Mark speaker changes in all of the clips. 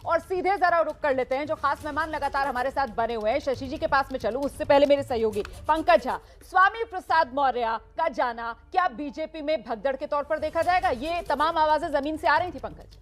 Speaker 1: और सीधे जरा रुक कर लेते हैं जो खास मेहमान लगातार हमारे साथ बने हुए हैं। शशि जी के पास में चलूं उससे पहले मेरे सहयोगी पंकज झा, स्वामी प्रसाद मौर्य का जाना क्या बीजेपी में भगदड़ के तौर पर देखा जाएगा? ये तमाम आवाजें जमीन से आ रही थी पंकज।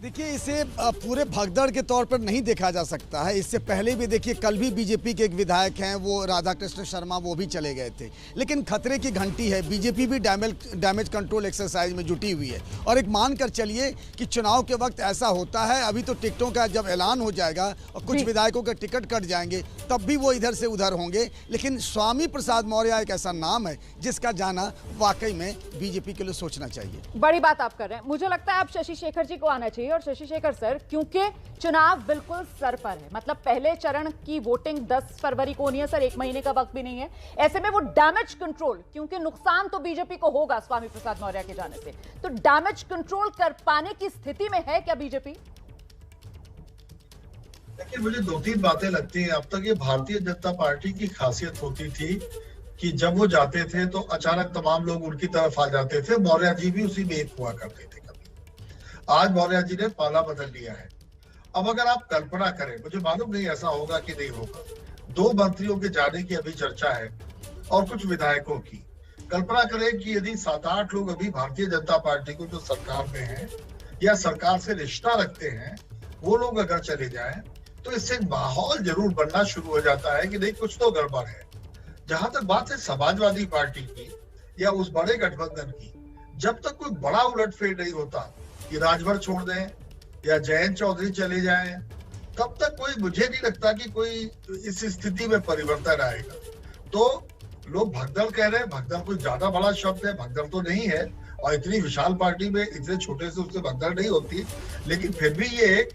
Speaker 2: देखिए, इसे पूरे भगदड़ के तौर पर नहीं देखा जा सकता है। इससे पहले भी देखिए, कल भी बीजेपी के एक विधायक हैं, वो राधाकृष्ण शर्मा, वो भी चले गए थे। लेकिन खतरे की घंटी है, बीजेपी भी डैमेज कंट्रोल एक्सरसाइज में जुटी हुई है। और एक मानकर चलिए कि चुनाव के वक्त ऐसा होता है, अभी तो टिकटों का जब ऐलान हो जाएगा और कुछ विधायकों के टिकट कट जाएंगे तब भी वो इधर से उधर होंगे। लेकिन स्वामी प्रसाद मौर्य एक ऐसा नाम है जिसका जाना वाकई में बीजेपी के लिए सोचना चाहिए।
Speaker 1: बड़ी बात आप कर रहे हैं। मुझे लगता है अब शशि शेखर जी को आना चाहिए। और शशि शेखर सर, क्योंकि चुनाव बिल्कुल सर पर है, मतलब पहले चरण की वोटिंग 10 फरवरी को होनी है सर, 1 महीने का वक्त भी नहीं है। ऐसे में वो डैमेज कंट्रोल, क्योंकि नुकसान तो बीजेपी को होगा स्वामी प्रसाद मौर्य के जाने से, तो डैमेज कंट्रोल कर पाने की स्थिति में है क्या बीजेपी?
Speaker 3: देखिए, मुझे 2-3 बातें लगती हैं। अब तक ये भारतीय जनता पार्टी की खासियत होती थी कि जब वो जाते थे तो अचानक तमाम लोग उनकी तरफ आ जाते थे। मौर्य जी भी उसी में एक हुआ करते थे। आज मौर्य जी ने पाला बदल लिया है। अब अगर आप कल्पना करें, मुझे मालूम नहीं ऐसा होगा कि नहीं होगा, 2 मंत्रियों के जाने की अभी चर्चा है और कुछ विधायकों की। कल्पना करें कि यदि 7-8 लोग अभी भारतीय जनता पार्टी को जो सरकार में है या सरकार से रिश्ता रखते हैं, वो लोग अगर चले जाएं तो इससे माहौल जरूर बनना शुरू हो जाता है कि नहीं, कुछ तो गड़बड़ है। जहां तक बात है समाजवादी पार्टी की या उस बड़े गठबंधन की, जब तक कोई बड़ा उलटफेर नहीं होता कि राजभर छोड़ दें या जयंत चौधरी चले जाएं, तब तक मुझे नहीं लगता कि कोई इस स्थिति में परिवर्तन आएगा। तो लोग भगदड़ कह रहे हैं, भगदड़ कोई ज्यादा बड़ा शब्द है, भगदड़ तो नहीं है। और इतनी विशाल पार्टी में इतने छोटे से उससे भगदड़ नहीं होती, लेकिन फिर भी ये एक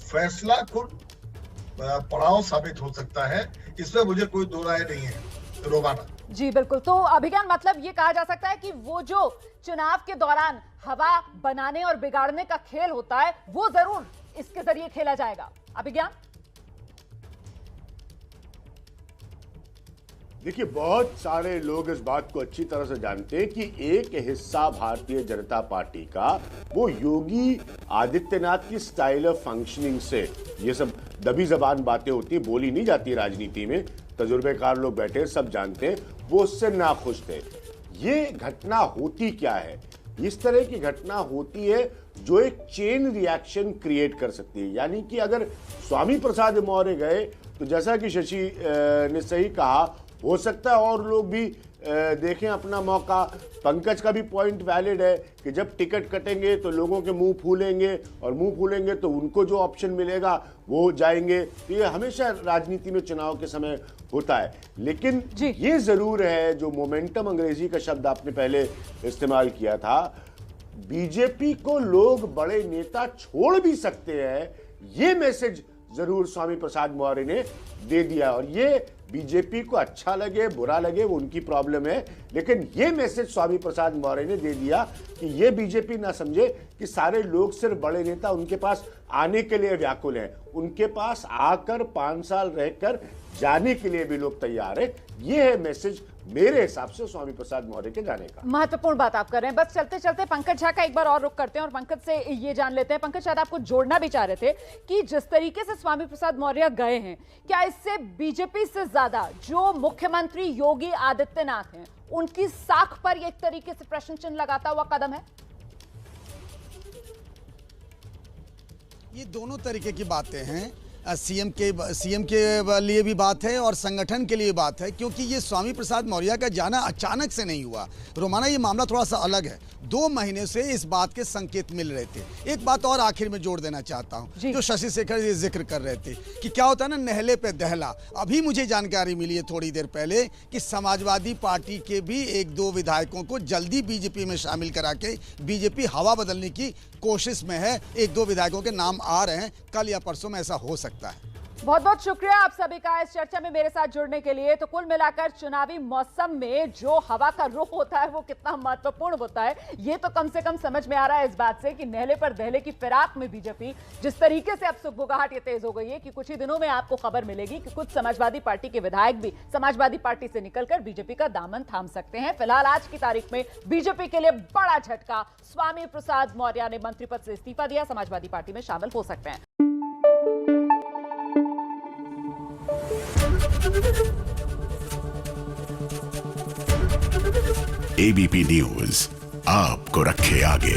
Speaker 3: फैसला कुन पड़ाव साबित हो सकता है। इसमें मुझे कोई दो राय नहीं है। रोमाना
Speaker 1: जी बिल्कुल। तो अभिज्ञान, मतलब ये कहा जा सकता है कि वो जो चुनाव के दौरान हवा बनाने और बिगाड़ने का खेल होता है वो जरूर इसके जरिए खेला जाएगा। अभिज्ञान,
Speaker 4: देखिए, बहुत सारे लोग इस बात को अच्छी तरह से जानते हैं कि एक हिस्सा भारतीय जनता पार्टी का वो योगी आदित्यनाथ की स्टाइल ऑफ फंक्शनिंग से, ये सब दबी जबान बातें होती है, बोली नहीं जाती राजनीति में, तजुर्बेकार लोग बैठे सब जानते हैं, वो उससे नाखुश थे। ये घटना होती क्या है? इस तरह की घटना होती है जो एक चेन रिएक्शन क्रिएट कर सकती है। यानी कि अगर स्वामी प्रसाद मौर्य गए तो जैसा कि शशि ने सही कहा, हो सकता है और लोग भी देखें अपना मौका। पंकज का भी पॉइंट वैलिड है कि जब टिकट कटेंगे तो लोगों के मुंह फूलेंगे और मुंह फूलेंगे तो उनको जो ऑप्शन मिलेगा वो जाएंगे। तो ये हमेशा राजनीति में चुनाव के समय होता है। लेकिन ये जरूर है, जो मोमेंटम, अंग्रेजी का शब्द आपने पहले इस्तेमाल किया था, बीजेपी को लोग बड़े नेता छोड़ भी सकते हैं, ये मैसेज जरूर स्वामी प्रसाद मौर्य ने दे दिया। और ये बीजेपी को अच्छा लगे बुरा लगे वो उनकी प्रॉब्लम है, लेकिन ये मैसेज स्वामी प्रसाद मौर्य ने दे दिया कि ये बीजेपी ना समझे कि सारे लोग सिर्फ बड़े नेता उनके पास आने के लिए व्याकुल हैं, उनके पास आकर 5 साल रहकर जाने के लिए भी लोग तैयार है। ये है मैसेज मेरे हिसाब से स्वामी प्रसाद मौर्य के जाने का।
Speaker 1: महत्वपूर्ण बात आप कर रहे हैं। बस चलते चलते पंकज झा का एक बार और रुख करते हैं और पंकज से ये जान लेते हैं। पंकज, शायद आपको जोड़ना भी चाह रहे थे कि जिस तरीके से स्वामी प्रसाद मौर्य गए हैं, क्या इससे बीजेपी से ज्यादा जो मुख्यमंत्री योगी आदित्यनाथ हैं उनकी साख पर एक तरीके से प्रश्न चिन्ह लगाता हुआ कदम है?
Speaker 2: ये दोनों तरीके की बातें हैं। सीएम के लिए भी बात है और संगठन के लिए बात है, क्योंकि ये स्वामी प्रसाद मौर्य का जाना अचानक से नहीं हुआ। रोमाना, ये मामला थोड़ा सा अलग है। 2 महीने से इस बात के संकेत मिल रहे थे। एक बात और आखिर में जोड़ देना चाहता हूं, जो शशि शेखर ये जिक्र कर रहे थे कि क्या होता है ना, नहले पे दहला। अभी मुझे जानकारी मिली है थोड़ी देर पहले कि समाजवादी पार्टी के भी 1-2 विधायकों को जल्दी बीजेपी में शामिल करा के बीजेपी हवा बदलने की कोशिश में है। 1-2 विधायकों के नाम आ रहे हैं, कल या परसों में ऐसा हो सकता है।
Speaker 1: बहुत बहुत शुक्रिया आप सभी का इस चर्चा में मेरे साथ जुड़ने के लिए। तो कुल मिलाकर चुनावी मौसम में जो हवा का रुख होता है वो कितना महत्वपूर्ण होता है, ये तो कम से कम समझ में आ रहा है इस बात से कि नहले पर दहले की फिराक में बीजेपी जिस तरीके से अब सुगबुगाहट ये तेज हो गई है कि कुछ ही दिनों में आपको खबर मिलेगी कि कुछ समाजवादी पार्टी के विधायक भी समाजवादी पार्टी से निकलकर बीजेपी का दामन थाम सकते हैं। फिलहाल आज की तारीख में बीजेपी के लिए बड़ा झटका, स्वामी प्रसाद मौर्य ने मंत्री पद से इस्तीफा दिया, समाजवादी पार्टी में शामिल हो सकते हैं।
Speaker 5: एबीपी न्यूज आपको रखे आगे।